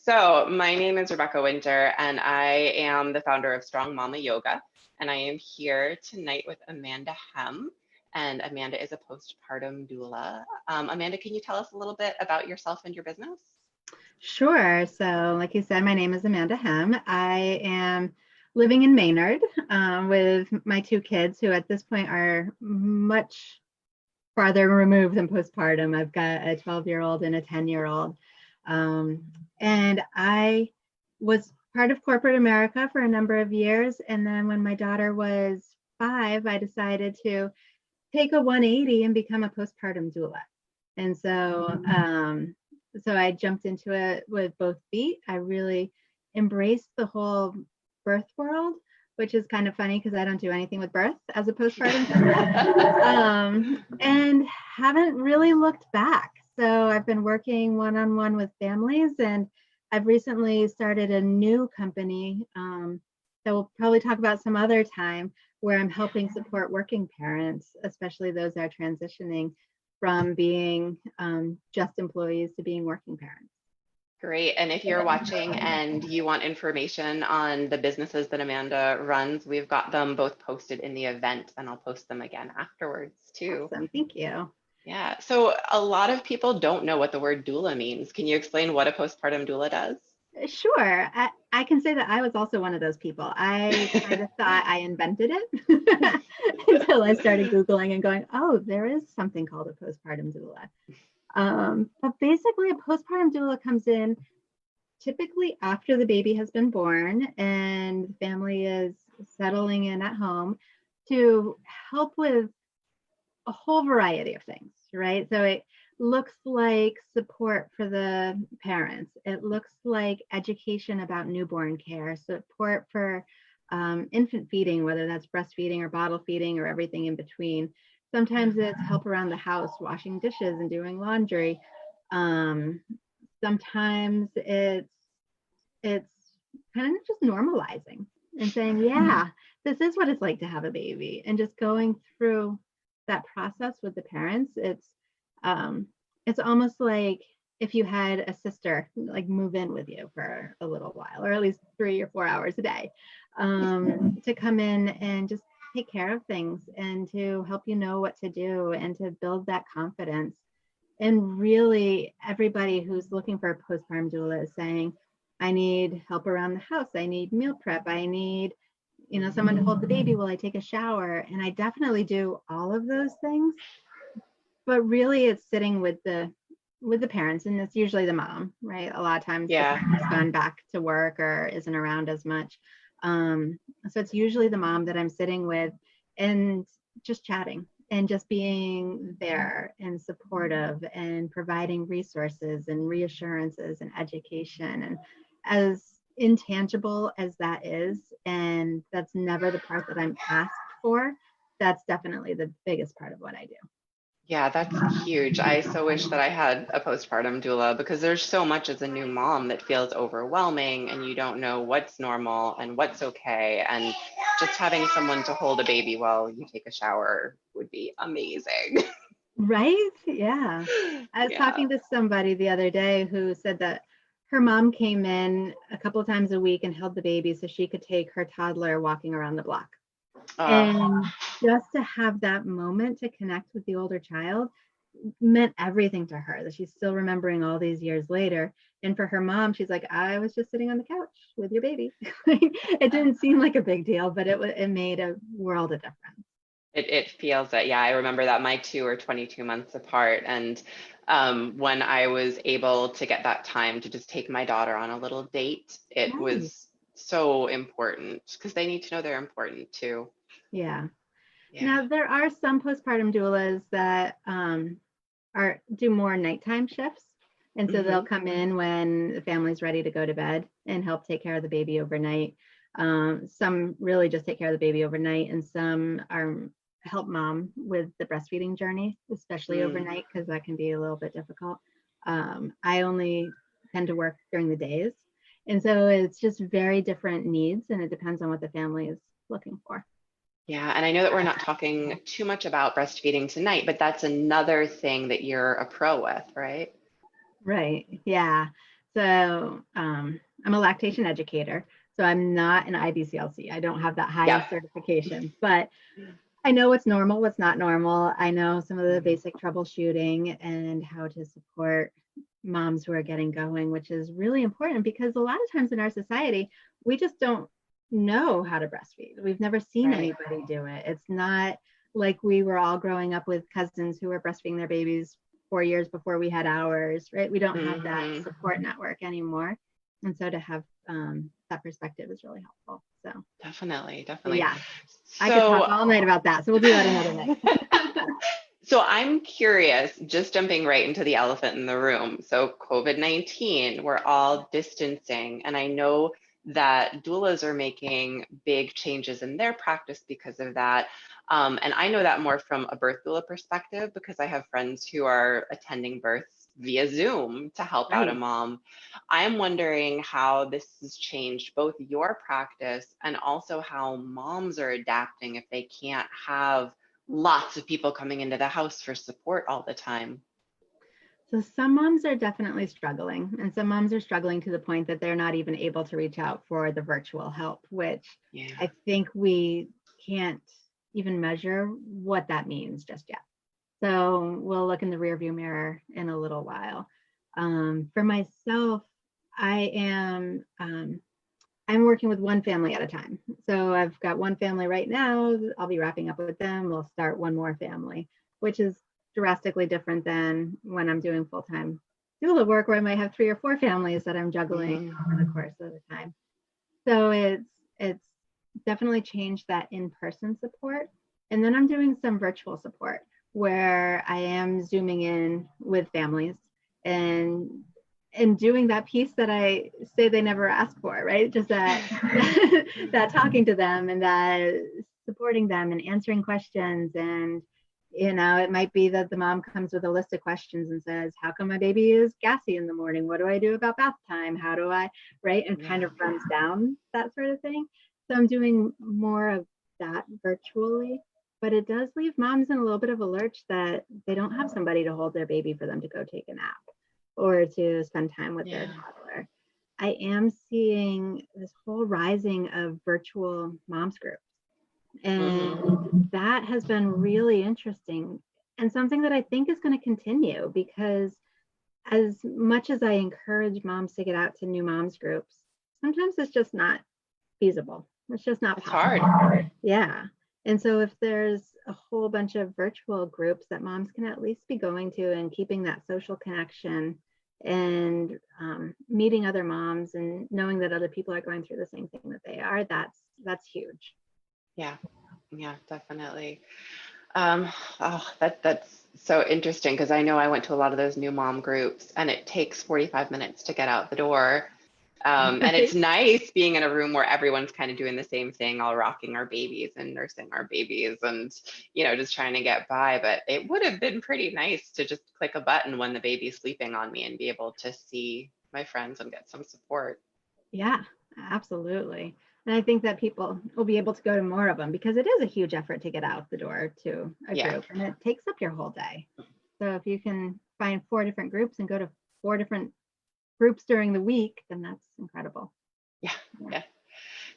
So my name is Rebecca Winter, and I am the founder of Strong Mama Yoga. And I am here tonight with Amanda Hemm. And Amanda is a postpartum doula. Amanda, can you tell us a little bit about yourself and your business? Sure. So, like you said, my name is Amanda Hemm. I am living in Maynard with my two kids, who at this point are much farther removed than postpartum. I've got a 12-year-old and a 10-year-old. And I was part of corporate America for a number of years. And then when my daughter was 5, I decided to take a 180 and become a postpartum doula. And so I jumped into it with both feet. I really embraced the whole birth world, which is kind of funny because I don't do anything with birth as a postpartum doula, and haven't really looked back. So I've been working one-on-one with families, and I've recently started a new company that we'll probably talk about some other time, where I'm helping support working parents, especially those that are transitioning from being just employees to being working parents. Great. And if you're watching and you want information on the businesses that Amanda runs, we've got them both posted in the event, and I'll post them again afterwards too. Awesome. Thank you. Yeah. So a lot of people don't know what the word doula means. Can you explain what a postpartum doula does? Sure. I can say that I was also one of those people. I kind of thought I invented it until I started Googling and going, oh, there is something called a postpartum doula. But basically, a postpartum doula comes in typically after the baby has been born and the family is settling in at home to help with a whole variety of things, right? So it looks like support for the parents. It looks like education about newborn care, support for infant feeding, whether that's breastfeeding or bottle feeding or everything in between. Sometimes it's help around the house, washing dishes and doing laundry. Sometimes it's kind of just normalizing and saying, yeah, this is what it's like to have a baby, and just going through that process with the parents. It's almost like if you had a sister like move in with you for a little while, or at least 3 or 4 hours a day, to come in and just take care of things and to help you know what to do and to build that confidence. And really, everybody who's looking for a postpartum doula is saying, I need help around the house. I need meal prep. I need, someone to hold the baby while I take a shower. And I definitely do all of those things. But really, it's sitting with the parents, and it's usually the mom, right? A lot of times the parent's gone back to work or isn't around as much. So it's usually the mom that I'm sitting with and just chatting and just being there and supportive and providing resources and reassurances and education. And as intangible as that is, and that's never the part that I'm asked for, that's definitely the biggest part of what I do. Yeah, that's huge. I so wish that I had a postpartum doula, because there's so much as a new mom that feels overwhelming, and you don't know what's normal and what's okay. And just having someone to hold a baby while you take a shower would be amazing. Right? Yeah. I was talking to somebody the other day who said that her mom came in a couple of times a week and held the baby so she could take her toddler walking around the block. And just to have that moment to connect with the older child meant everything to her, that she's still remembering all these years later. And for her mom, she's like, I was just sitting on the couch with your baby. It didn't seem like a big deal, but it made a world of difference. It feels that, yeah, I remember that my two are 22 months apart. And when I was able to get that time to just take my daughter on a little date, it was so important, because they need to know they're important too. Yeah. Now, there are some postpartum doulas that do more nighttime shifts. And so they'll come in when the family's ready to go to bed and help take care of the baby overnight. Some really just take care of the baby overnight, and some help mom with the breastfeeding journey, especially overnight, because that can be a little bit difficult. I only tend to work during the days. And so it's just very different needs, and it depends on what the family is looking for. Yeah, and I know that we're not talking too much about breastfeeding tonight, but that's another thing that you're a pro with, right? Right. Yeah. So I'm a lactation educator. So I'm not an IBCLC. I don't have that high Yeah. certification, but I know what's normal, what's not normal. I know some of the basic troubleshooting and how to support moms who are getting going, which is really important because a lot of times in our society, we just don't know how to breastfeed. We've never seen Right. anybody do it. It's not like we were all growing up with cousins who were breastfeeding their babies 4 years before we had ours, right? We don't have that support network anymore. And so to have that perspective is really helpful. So Definitely. yeah, I could talk So, all night about that. So we'll do that another night. so I'm curious, just jumping right into the elephant in the room. So COVID-19, we're all distancing, and I know that doulas are making big changes in their practice because of that. And I know that more from a birth doula perspective because I have friends who are attending births via Zoom to help out a Right. mom. I'm wondering how this has changed both your practice and also how moms are adapting if they can't have lots of people coming into the house for support all the time. So some moms are definitely struggling, and some moms are struggling to the point that they're not even able to reach out for the virtual help, which Yeah. I think we can't even measure what that means just yet. So we'll look in the rearview mirror in a little while. For myself, I am I'm working with one family at a time. So I've got one family right now. I'll be wrapping up with them. We'll start one more family, which is drastically different than when I'm doing full-time doula work where I might have 3 or 4 families that I'm juggling over the course of the time. So it's definitely changed that in-person support. And then I'm doing some virtual support where I am zooming in with families and doing that piece that I say they never ask for, right? Just that that talking to them and that supporting them and answering questions. And it might be that the mom comes with a list of questions and says, how come my baby is gassy in the morning? What do I do about bath time? How do I, right? And kind of runs down that sort of thing. So I'm doing more of that virtually, but it does leave moms in a little bit of a lurch that they don't have somebody to hold their baby for them to go take a nap or to spend time with their toddler. I am seeing this whole rising of virtual moms groups. And that has been really interesting and something that I think is going to continue because as much as I encourage moms to get out to new moms groups, sometimes it's just not feasible. It's just not possible. Hard. Yeah. And so if there's a whole bunch of virtual groups that moms can at least be going to and keeping that social connection and meeting other moms and knowing that other people are going through the same thing that they are, that's huge. Yeah, definitely. That's so interesting because I know I went to a lot of those new mom groups and it takes 45 minutes to get out the door. And it's nice being in a room where everyone's kind of doing the same thing, all rocking our babies and nursing our babies and, just trying to get by. But it would have been pretty nice to just click a button when the baby's sleeping on me and be able to see my friends and get some support. Yeah, absolutely. And I think that people will be able to go to more of them because it is a huge effort to get out the door to a group and it takes up your whole day. So if you can find 4 different groups and go to 4 different groups during the week, then that's incredible. Yeah.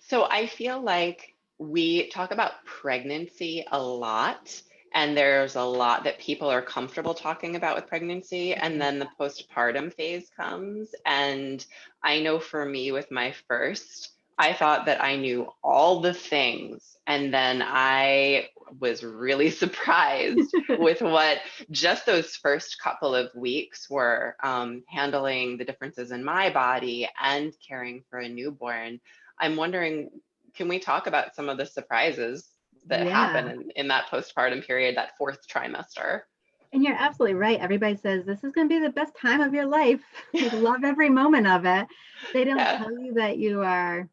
So I feel like we talk about pregnancy a lot, and there's a lot that people are comfortable talking about with pregnancy, and then the postpartum phase comes. And I know for me with my first, I thought that I knew all the things, and then I was really surprised with what just those first couple of weeks were, handling the differences in my body and caring for a newborn. I'm wondering, can we talk about some of the surprises that happen in that postpartum period, that 4th trimester? And you're absolutely right. Everybody says this is going to be the best time of your life. You love every moment of it. They don't tell you that you are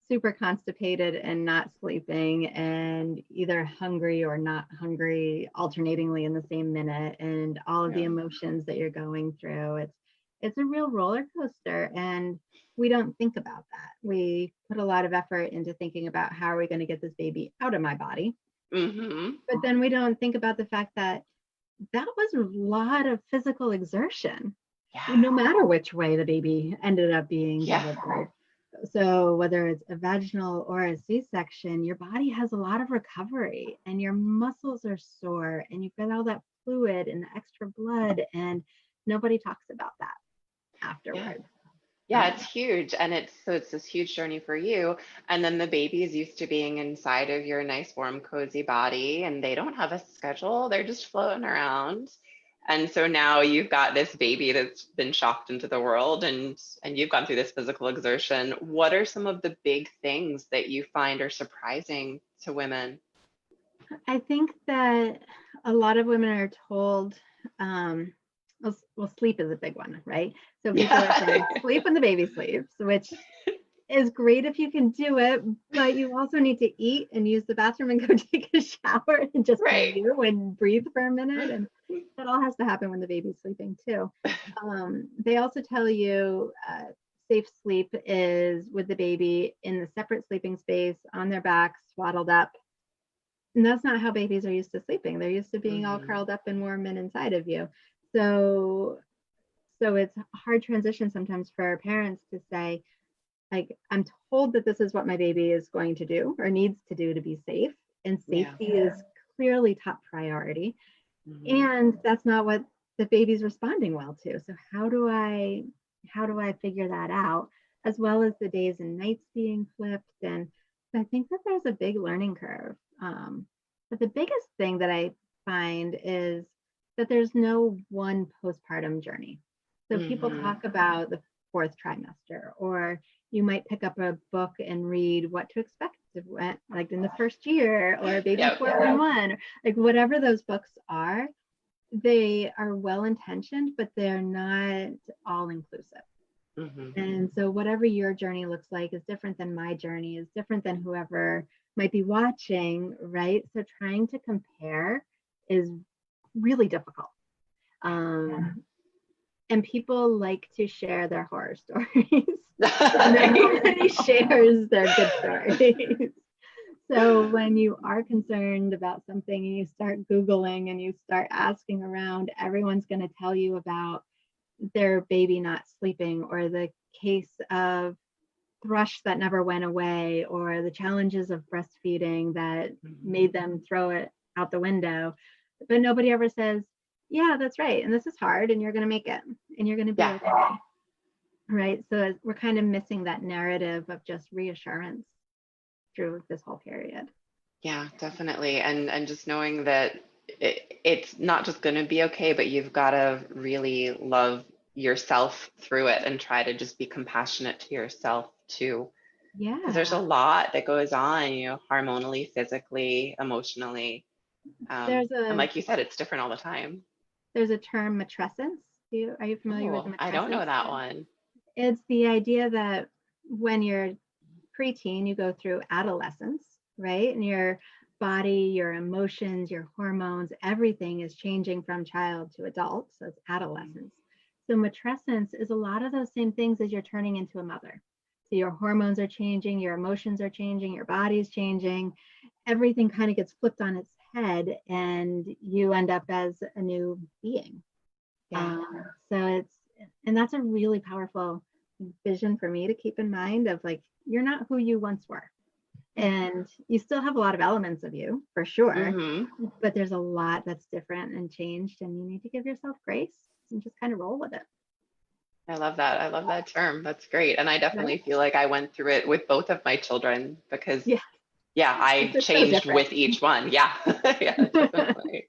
super constipated and not sleeping and either hungry or not hungry alternatingly in the same minute and all of the emotions that you're going through. It's a real roller coaster and we don't think about that. We put a lot of effort into thinking about how are we going to get this baby out of my body. But then we don't think about the fact that was a lot of physical exertion. Yeah. no matter which way the baby ended up being Yeah. delivered. So whether it's a vaginal or a C-section, your body has a lot of recovery and your muscles are sore and you've got all that fluid and the extra blood, and nobody talks about that Yeah. afterward. Yeah, it's huge. And it's this huge journey for you. And then the baby is used to being inside of your nice, warm, cozy body, and they don't have a schedule. They're just floating around. And so now you've got this baby that's been shocked into the world, and you've gone through this physical exertion. What are some of the big things that you find are surprising to women? I think that a lot of women are told, well, sleep is a big one, right? So people are saying Yeah. sleep when the baby sleeps, which is great if you can do it, but you also need to eat and use the bathroom and go take a shower and just be Right. you and breathe for a minute. And that all has to happen when the baby's sleeping too. They also tell you safe sleep is with the baby in the separate sleeping space on their back, swaddled up. And that's not how babies are used to sleeping. They're used to being all Mhm. curled up and warm and inside of you. So it's a hard transition sometimes for parents to say, like, I'm told that this is what my baby is going to do or needs to do to be safe, and Yeah. safety is clearly top priority. Mhm. And that's not what the baby's responding well to. So how do I figure that out, as well as the days and nights being flipped? And I think that there's a big learning curve. But the biggest thing that I find is that there's no one postpartum journey. So people Mhm. talk about the fourth trimester, or you might pick up a book and read what to expect like in the first year, or baby Yep. 411, like whatever those books are. They are well intentioned, but they're not all inclusive. Mhm. And so whatever your journey looks like is different than my journey, is different than whoever might be watching, right? So trying to compare is really difficult. Um, and people like to share their horror stories. And then nobody shares their good stories. So when you are concerned about something and you start Googling and you start asking around, everyone's going to tell you about their baby not sleeping, or the case of thrush that never went away, or the challenges of breastfeeding that Mhm. made them throw it out the window. But nobody ever says, yeah, that's right. And this is hard and you're going to make it and you're going to be Yeah. okay. Right. So we're kind of missing that narrative of just reassurance through this whole period. Yeah, definitely. And just knowing that it's not just going to be okay, but you've got to really love yourself through it and try to just be compassionate to yourself too. Because there's a Yeah. lot that goes on, hormonally, physically, emotionally. There's And a like you said, it's different all the time. there's a term, matressance. Are you familiar with the Oh, I don't know matressance that term? one. It's the idea that when you're preteen, you go through adolescence, right? And your body, your emotions, your hormones, everything is changing from child to adult. So it's Mhm. adolescence. So matrescence is a lot of those same things as you're turning into a mother. So your hormones are changing, your emotions are changing, your body's changing. Everything kind of gets flipped on its head, and you end up as a new being. Yeah. So and that's a really powerful vision for me to keep in mind, of like, you're not who you once were. Yeah. And you still have a lot of elements of you for sure, Hmm. but there's a lot that's different and changed, and you need to give yourself grace and just kind of roll with it. I love that. I love that term. That's great. And I Right? definitely feel like I went through it with both of my children because, Yeah. yeah, I It's just so changed different. with each one. Yeah. Yeah, definitely.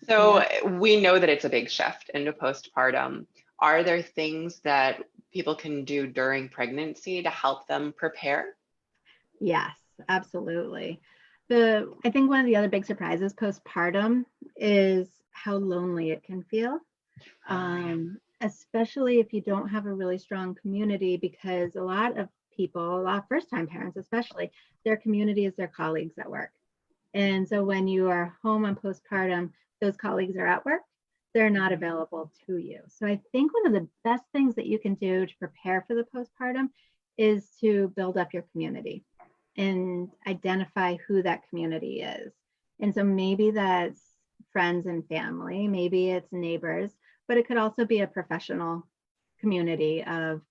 So Yeah. we know that it's a big shift into postpartum. Are there things that people can do during pregnancy to help them prepare? Yes, absolutely. I think one of the other big surprises postpartum is how lonely it can feel, Oh, yeah. especially if you don't have a really strong community, because a lot of people, a lot of first time parents especially, their community is their colleagues at work. And so when you are home on postpartum, those colleagues are at work, they're not Mhm. available to you. So I think one of the best things that you can do to prepare for the postpartum is to build up your community and identify who that community is. And so maybe that's friends and family, maybe it's neighbors, but it could also be a professional community of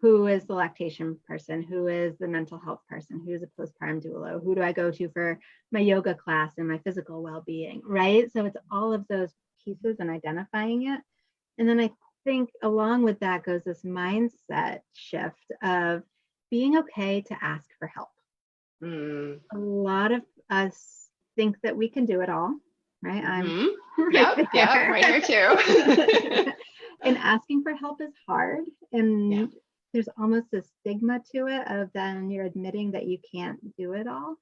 who is the lactation person, who is the mental health person, who's a postpartum doula, who do I go to for my yoga class and my physical well-being, right? So it's all of those pieces and identifying it. And then I think along with that goes this mindset shift of being okay to ask for help. A lot of us think that we can do it all, right? I'm right here too. And asking for help is hard. And there's almost a stigma to it of then you're admitting that you can't do it all.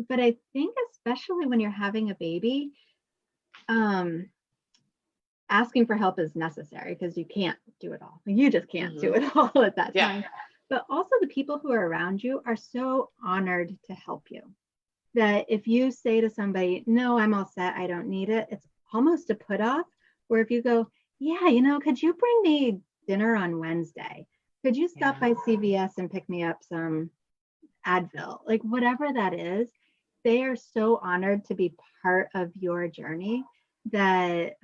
But I think especially when you're having a baby, asking for help is necessary because you can't do it all. You just can't do it all at that time. But also the people who are around you are so honored to help you that if you say to somebody, no, I'm all set, I don't need it, it's almost a put off. Where if you go, yeah, you know, could you bring me dinner on Wednesday? Could you stop by CVS and pick me up some Advil? Like whatever that is, they are so honored to be part of your journey that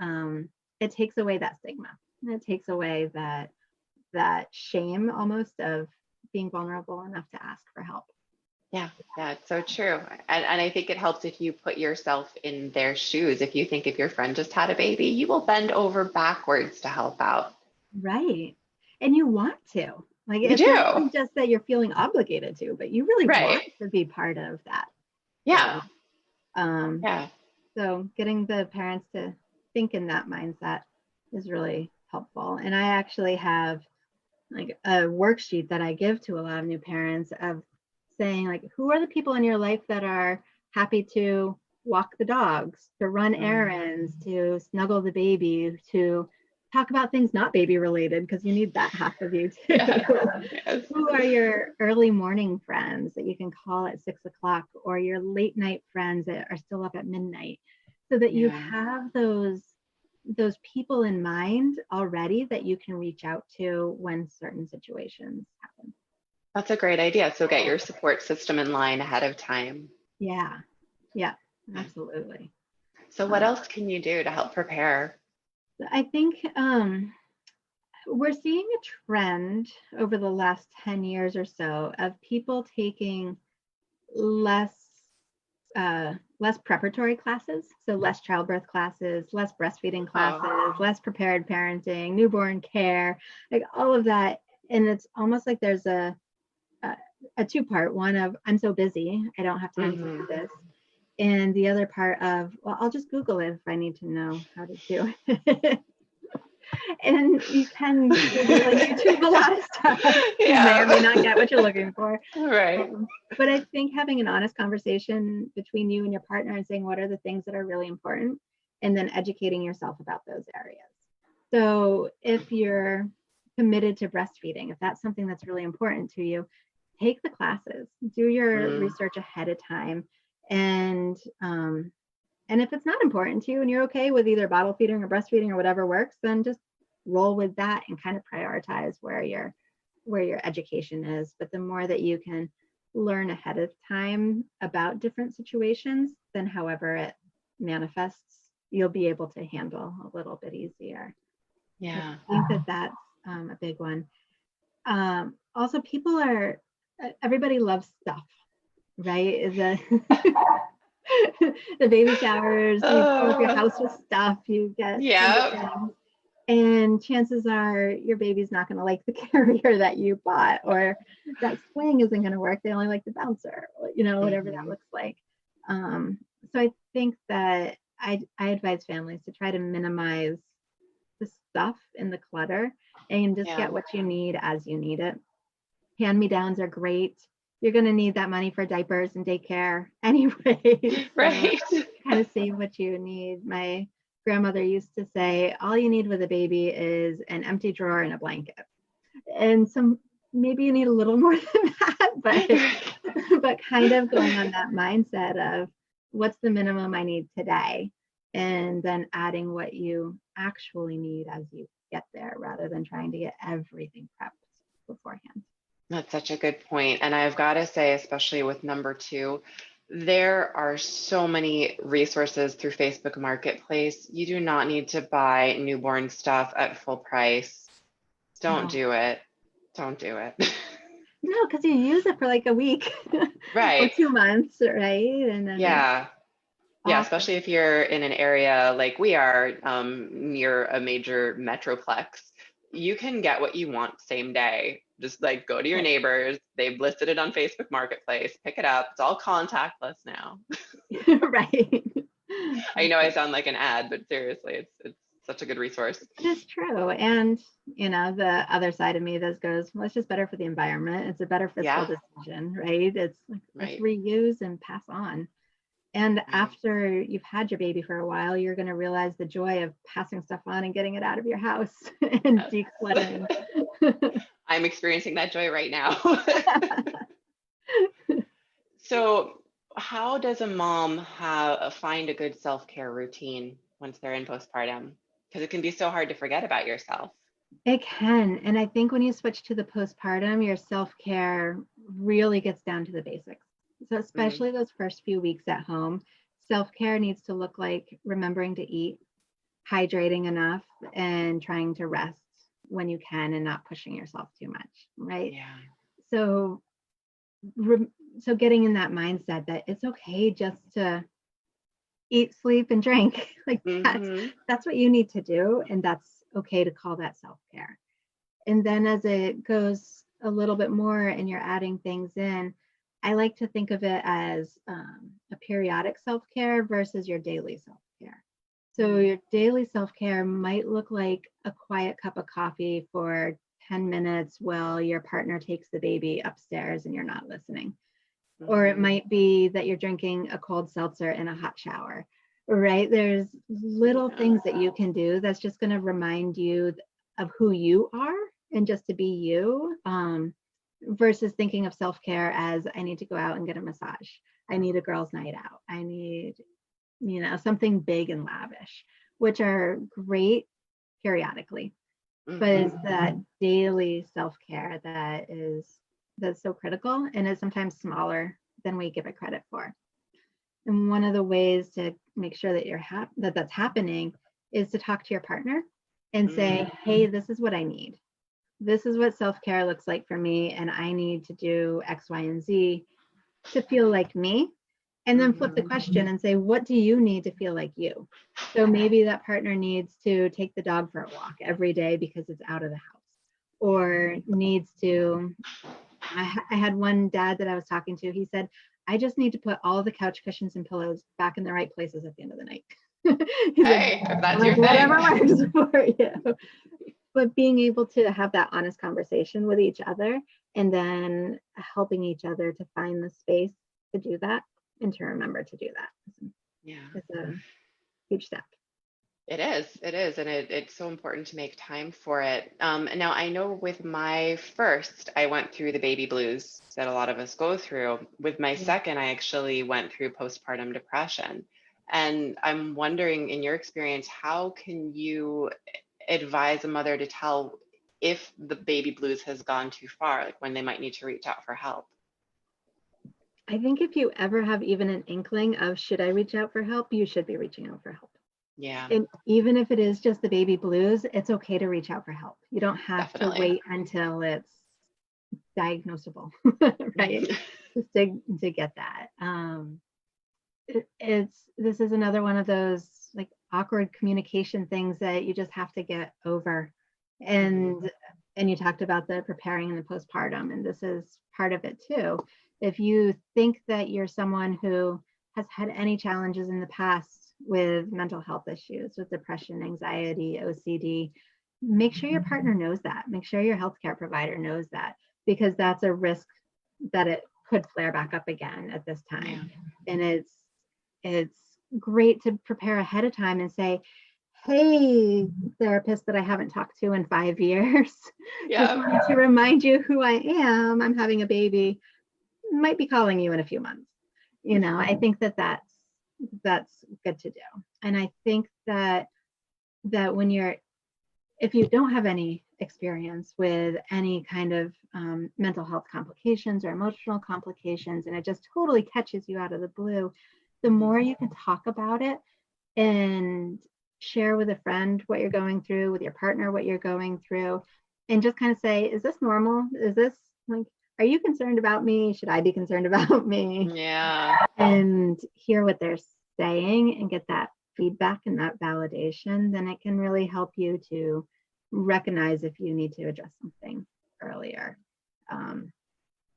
it takes away that stigma. And it takes away that shame almost of being vulnerable enough to ask for help. Yeah, it's so true. And I think it helps if you put yourself in their shoes. If you think if your friend just had a baby, you will bend over backwards to help out. Right. And you want to. Like You it's do. not even just that you're feeling obligated to, but you really want to be part of that. Yeah. So, so getting the parents to think in that mindset is really helpful. And I actually have like a worksheet that I give to a lot of new parents of saying like, who are the people in your life that are happy to walk the dogs, to run errands, to snuggle the baby, to talk about things not baby related, because you need that half of you too. Who are your early morning friends that you can call at 6 o'clock, or your late night friends that are still up at midnight, so that you have those people in mind already that you can reach out to when certain situations happen. That's a great idea. So get your support system in line ahead of time. Yeah, absolutely. So what else can you do to help prepare? I think we're seeing a trend over the last 10 years or so of people taking less preparatory classes, so less childbirth classes, less breastfeeding classes, less prepared parenting, newborn care, like all of that. And it's almost like there's a two-part, one of I'm so busy, I don't have time to do this. And the other part of, well, I'll just Google it if I need to know how to do it. And you can Google and YouTube a lot of stuff. You may or may not get what you're looking for. Right. But I think having an honest conversation between you and your partner and saying what are the things that are really important, and then educating yourself about those areas. So if you're committed to breastfeeding, if that's something that's really important to you, take the classes, do your research ahead of time. And if it's not important to you and you're okay with either bottle feeding or breastfeeding or whatever works, then just roll with that and kind of prioritize where your education is. But the more that you can learn ahead of time about different situations, then however it manifests, you'll be able to handle a little bit easier. Yeah. I think that's a big one. Also, everybody loves stuff, right? The baby showers, you fill up your house with stuff, you get things, and chances are your baby's not going to like the carrier that you bought, or that swing isn't going to work, they only like the bouncer, whatever that looks like. So I think that I advise families to try to minimize the stuff and the clutter and just get what you need as you need it. Hand-me-downs are great. You're going to need that money for diapers and daycare anyway. Right. Kind of save what you need. My grandmother used to say, all you need with a baby is an empty drawer and a blanket. And maybe you need a little more than that, but kind of going on that mindset of what's the minimum I need today, and then adding what you actually need as you get there, rather than trying to get everything prepped beforehand. That's such a good point. And I've got to say, especially with number 2, There are so many resources through Facebook Marketplace. You do not need to buy newborn stuff at full price. Don't No, do it. Don't do it. no, because you use it for like a week or Right. 2 months, right? And then it's Yeah. Yeah, off. especially if you're in an area like we are, near a major metroplex, you can get what you want same day. Just like go to your Right. neighbors. They've listed it on Facebook Marketplace. Pick it up. It's all contactless now. Right. I know I Exactly. sound like an ad, but seriously, it's such a good resource. It is true. And, the other side of me that goes, well, it's just better for the environment. It's a better fiscal Yeah, decision, right? It's like, let's right, reuse and pass on. And right. after you've had your baby for a while, you're going to realize the joy of passing stuff on and getting it out of your house and Yes. decluttering. I'm experiencing that joy right now. So, how does a mom find a good self-care routine once they're in postpartum? Because it can be so hard to forget about yourself. It can. And I think when you switch to the postpartum, your self care really gets down to the basics. So, Mm, especially those first few weeks at home, self care needs to look like remembering to eat, hydrating enough, and trying to rest when you can and not pushing yourself too much. Right. yeah. So, re- so getting in that mindset that it's okay just to eat, sleep, and drink. Like Mm-hmm. that's what you need to do. And that's okay to call that self care. And then as it goes a little bit more and you're adding things in, I like to think of it as a periodic self care versus your daily self care. So your daily self care might look like a quiet cup of coffee for 10 minutes while your partner takes the baby upstairs and you're not listening. Or it Mm-hmm. might be that you're drinking a cold seltzer in a hot shower, right? There's little Yeah. things that you can do that's just going to remind you of who you are and just to be you, versus thinking of self-care as I need to go out and get a massage. I need a girls' night out. I need, something big and lavish, which are great periodically, but it's Mm-hmm. that daily self-care that's so critical and is sometimes smaller than we give it credit for. And one of the ways to make sure that that's happening is to talk to your partner and say, Mm, hey, this is what I need. This is what self-care looks like for me, and I need to do X, Y, and Z to feel like me. And then flip the mm-hmm. question and say, what do you need to feel like you? So maybe that partner needs to take the dog for a walk every day because it's out of the house, or needs to. I had one dad that I was talking to. He said, I just need to put all the couch cushions and pillows back in the right places at the end of the night. He's like, Hey, if that's I'm like, your thing. whatever works for you. But being able to have that honest conversation with each other and then helping each other to find the space to do that and to remember to do that Yeah. is a huge step. It is, and it's so important to make time for it. And now I know with my first, I went through the baby blues that a lot of us go through. With my Yeah. second, I actually went through postpartum depression. And I'm wondering, in your experience, how can you advise a mother to tell if the baby blues has gone too far, like when they might need to reach out for help? I think if you ever have even an inkling of should I reach out for help, you should be reaching out for help. Yeah, And even if it is just the baby blues, it's okay to reach out for help. You don't have to definitely. wait until it's diagnosable, right? Just to get that. This is another one of those like awkward communication things that you just have to get over. Mhm. And you talked about the preparing and the postpartum, and this is part of it too. If you think that you're someone who has had any challenges in the past with mental health issues, with depression, anxiety, OCD, make sure your partner knows that. Make sure your healthcare provider knows that, because that's a risk that it could flare back up again at this Yeah. time. And it's great to prepare ahead of time and say, hey, therapist that I haven't talked to in 5 years, just Yeah. wanted to remind you who I am. I'm having a baby, might be calling you in a few months. I think that's good to do. And I think that when you're, if you don't have any experience with any kind of mental health complications or emotional complications, and it just totally catches you out of the blue, the more you can talk about it and share with a friend what you're going through, with your partner what you're going through, and just kind of say, is this normal? Is this like, are you concerned about me? Should I be concerned about me? Yeah. And hear what they're saying and get that feedback and that validation, then it can really help you to recognize if you need to address something earlier.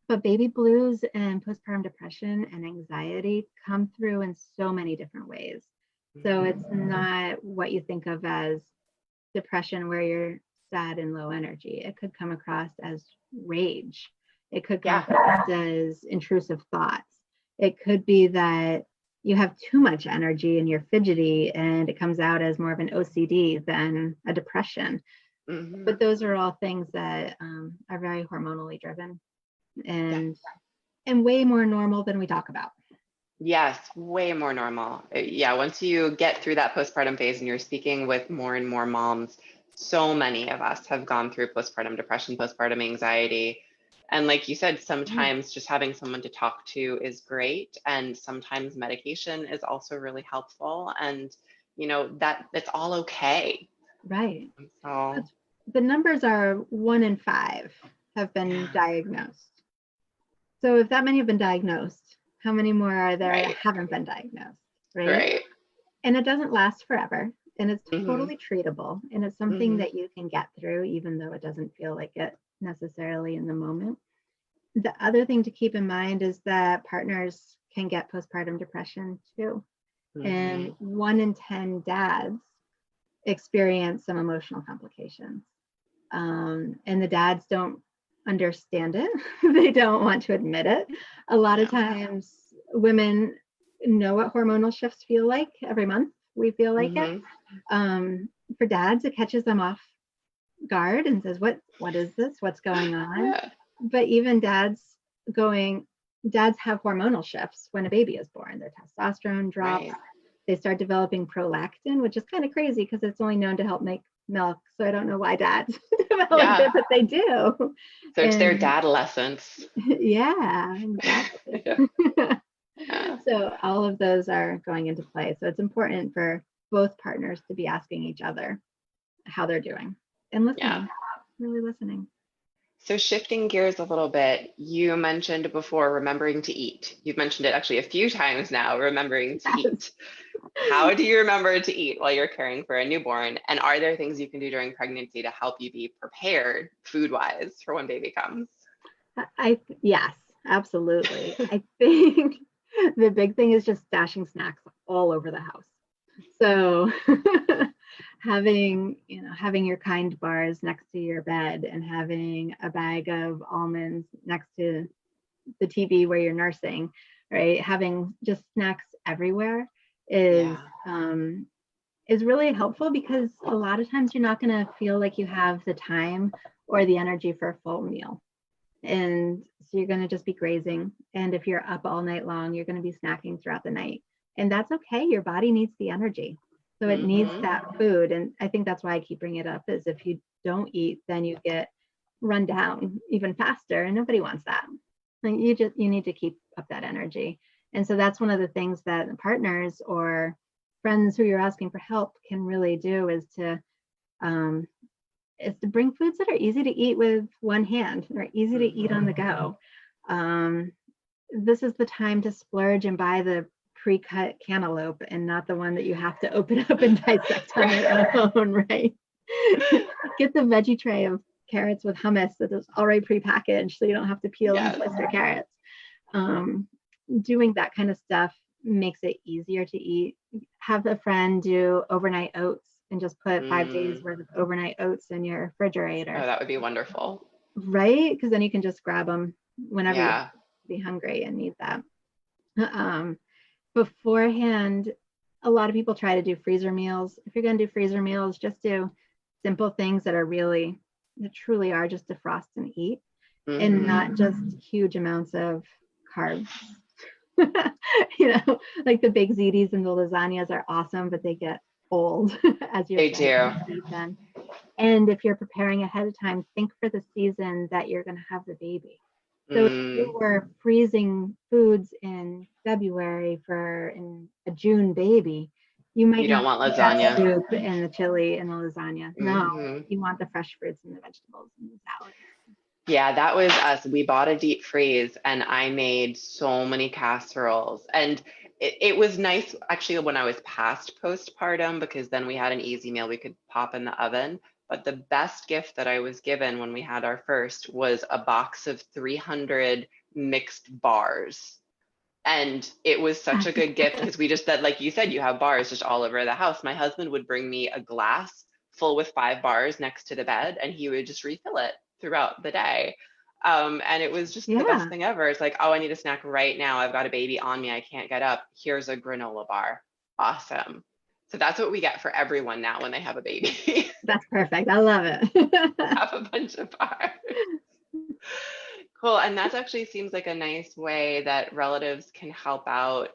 But baby blues and postpartum depression and anxiety come through in so many different ways. So it's not what you think of as depression where you're sad and low energy. It could come across as rage. It could come across as intrusive thoughts. It could be that you have too much energy and you're fidgety and it comes out as more of an OCD than a depression. But those are all things that are very hormonally driven and way more normal than we talk about. Yes, way more normal. Yeah, once you get through that postpartum phase and you're speaking with more and more moms, so many of us have gone through postpartum depression, postpartum anxiety. And like you said, sometimes just having someone to talk to is great. And sometimes medication is also really helpful. And, you know, that it's all okay. Right. So the numbers are 1 in 5 have been diagnosed. So if that many have been diagnosed, how many more are there that haven't been diagnosed? Right. And it doesn't last forever. And it's totally treatable. And it's something that you can get through, even though it doesn't feel like it necessarily in the moment. The other thing to keep in mind is that partners can get postpartum depression too. And 1 in 10 dads experience some emotional complications. And the dads don't understand it. They don't want to admit it. A lot of times women know what hormonal shifts feel like every month. We feel like it. For dads, it catches them off guard and says, what is this? What's going on? But even dads have hormonal shifts when a baby is born. Their testosterone drops. They start developing prolactin, which is kind of crazy because it's only known to help make milk. So I don't know why dads develop it, but they do. So it's their dadolescence. Yeah, exactly. So all of those are going into play. So it's important for both partners to be asking each other how they're doing and listening, really listening. So shifting gears a little bit, you mentioned before remembering to eat. You've mentioned it actually a few times now, remembering to eat. How do you remember to eat while you're caring for a newborn? And are there things you can do during pregnancy to help you be prepared food-wise for when baby comes? Yes, absolutely. I think the big thing is just stashing snacks all over the house. So having your Kind bars next to your bed and having a bag of almonds next to the TV where you're nursing, right? Having just snacks everywhere is really helpful because a lot of times you're not going to feel like you have the time or the energy for a full meal. And so you're going to just be grazing. And if you're up all night long, you're going to be snacking throughout the night. And that's okay. Your body needs the energy. So it needs that food. And I think that's why I keep bringing it up is if you don't eat, then you get run down even faster. And nobody wants that. Like you need to keep up that energy. And so that's one of the things that partners or friends who you're asking for help can really do is to bring foods that are easy to eat with one hand or easy to eat on the go. This is the time to splurge and buy the pre-cut cantaloupe and not the one that you have to open up and dissect on your own, right? Get the veggie tray of carrots with hummus that is already prepackaged so you don't have to peel and slice your carrots. Doing that kind of stuff makes it easier to eat. Have a friend do overnight oats and just put 5 days worth of overnight oats in your refrigerator. Oh, that would be wonderful. Right? Because then you can just grab them whenever you be hungry and need that. Beforehand, a lot of people try to do freezer meals. If you're going to do freezer meals, just do simple things that truly are just defrost and eat and not just huge amounts of carbs. Like the baked ziti and the lasagnas are awesome, but they get old as you eat them. And if you're preparing ahead of time, think for the season that you're going to have the baby. So if you were freezing foods in February for a June baby, you might You don't not want eat that lasagna. soup and the chili and the lasagna. No, Mhm. you want the fresh fruits and the vegetables and the salad. Yeah, that was us. We bought a deep freeze and I made so many casseroles. And it was nice actually when I was past postpartum because then we had an easy meal we could pop in the oven. But the best gift that I was given when we had our first was a box of 300 mixed bars. And it was such a good gift because we just said, like you said, you have bars just all over the house. My husband would bring me a glass full with 5 bars next to the bed, and he would just refill it throughout the day. And it was just the best Yeah. thing ever. It's like, oh, I need a snack right now. I've got a baby on me. I can't get up. Here's a granola bar. Awesome. So that's what we get for everyone now when they have a baby. That's perfect. I love it. Have a bunch of bars. Cool. And that actually seems like a nice way that relatives can help out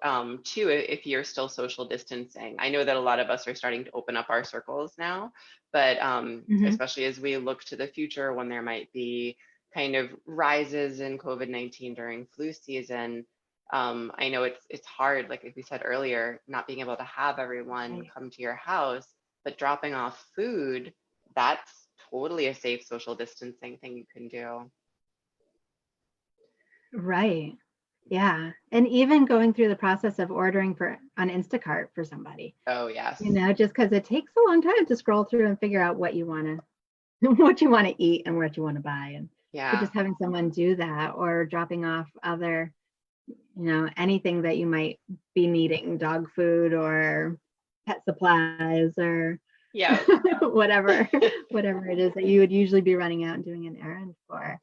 too, if you're still social distancing. I know that a lot of us are starting to open up our circles now, but Mhm. especially as we look to the future when there might be kind of rises in COVID-19 during flu season. I know it's hard, like we said earlier, not being able to have everyone Right. come to your house, but dropping off food, that's totally a safe social distancing thing you can do. Right. Yeah. And even going through the process of ordering on Instacart for somebody, Oh, yes. just because it takes a long time to scroll through and figure out what you want to what you want to eat and what you want to buy. And so Yeah. just having someone do that or dropping off other, anything that you might be needing, dog food or pet supplies or Yeah. whatever it is that you would usually be running out and doing an errand for.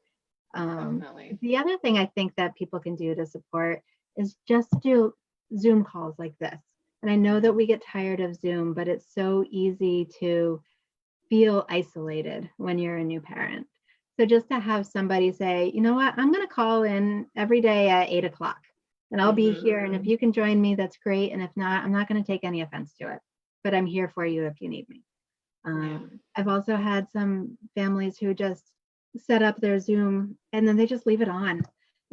Definitely. The other thing I think that people can do to support is just do Zoom calls like this. And I know that we get tired of Zoom, but it's so easy to feel isolated when you're a new parent. So just to have somebody say, you know what, I'm going to call in every day at 8 o'clock and I'll be Hmm. here. And if you can join me, that's great. And if not, I'm not going to take any offense to it, but I'm here for you if you need me. Yeah. I've also had some families who just set up their Zoom and then they just leave it on.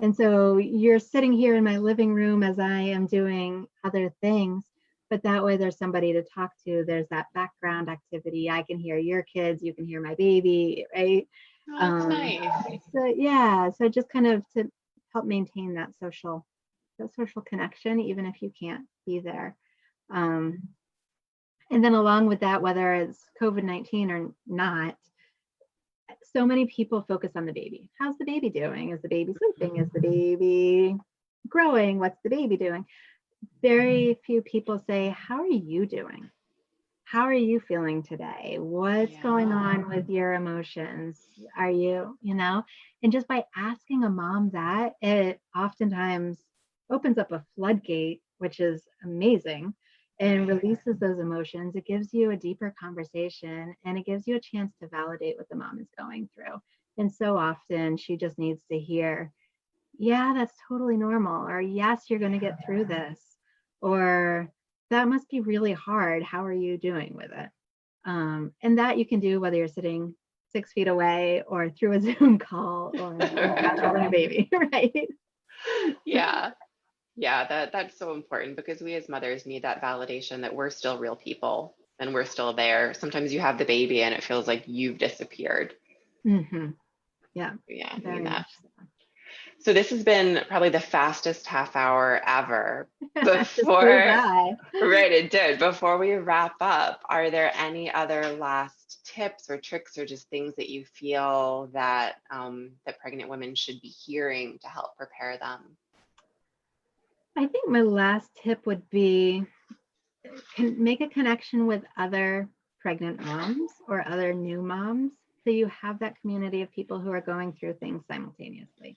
And so you're sitting here in my living room as I am doing other things, but that way there's somebody to talk to. There's that background activity. I can hear your kids, you can hear my baby, right? Oh, that's Um, nice. so yeah, so just kind of to help maintain that social connection, even if you can't be there. Um, and then along with that, whether it's COVID-19 or not, so many people focus on the baby. How's the baby doing? Is the baby sleeping? Is the baby growing? What's the baby doing? Very few people say, how are you doing? How are you feeling today? What's going Yeah. on with your emotions? Are you, and just by asking a mom that, it oftentimes opens up a floodgate, which is amazing, and Right. releases those emotions. It gives you a deeper conversation and it gives you a chance to validate what the mom is going through. And so often she just needs to hear, yeah, that's totally normal, or yes, you're going to get through this, or that must be really hard. How are you doing with it? And that you can do whether you're sitting 6 feet away or through a Zoom call or on the couch holding a baby, right? Yeah. Yeah, that's so important because we as mothers need that validation that we're still real people and we're still there. Sometimes you have the baby and it feels like you've disappeared. Mm-hmm. Yeah, Yeah, I very need that. much so. So this has been probably the fastest half hour ever. Just flew Before, by. right, it did. Before we wrap up, are there any other last tips or tricks or just things that you feel that that pregnant women should be hearing to help prepare them? I think my last tip would be can make a connection with other pregnant moms or other new moms so you have that community of people who are going through things simultaneously.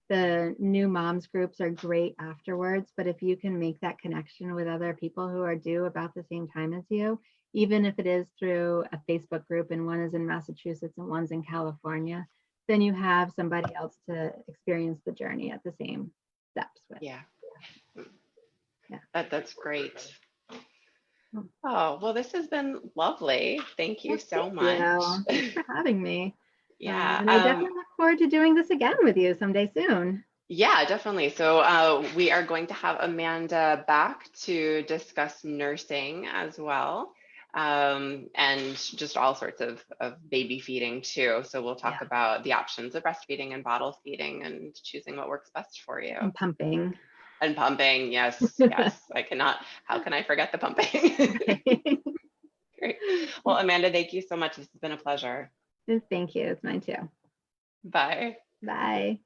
The new moms groups are great afterwards, but if you can make that connection with other people who are due about the same time as you, even if it is through a Facebook group and one is in Massachusetts and one's in California, then you have somebody else to experience the journey at the same steps with. Yeah, Yeah. that's great. Oh, well, this has been lovely. Thank you Well, so thank much. you. Thanks for having me. Yeah. And I definitely look forward to doing this again with you someday soon. Yeah, definitely. So we are going to have Amanda back to discuss nursing as well, and just all sorts of baby feeding too. So we'll talk Yeah. about the options of breastfeeding and bottle feeding and choosing what works best for you. And pumping. And pumping, yes, yes. I cannot, how can I forget the pumping? Great. Well, Amanda, thank you so much. This has been a pleasure. Thank you. It's mine too. Bye. Bye.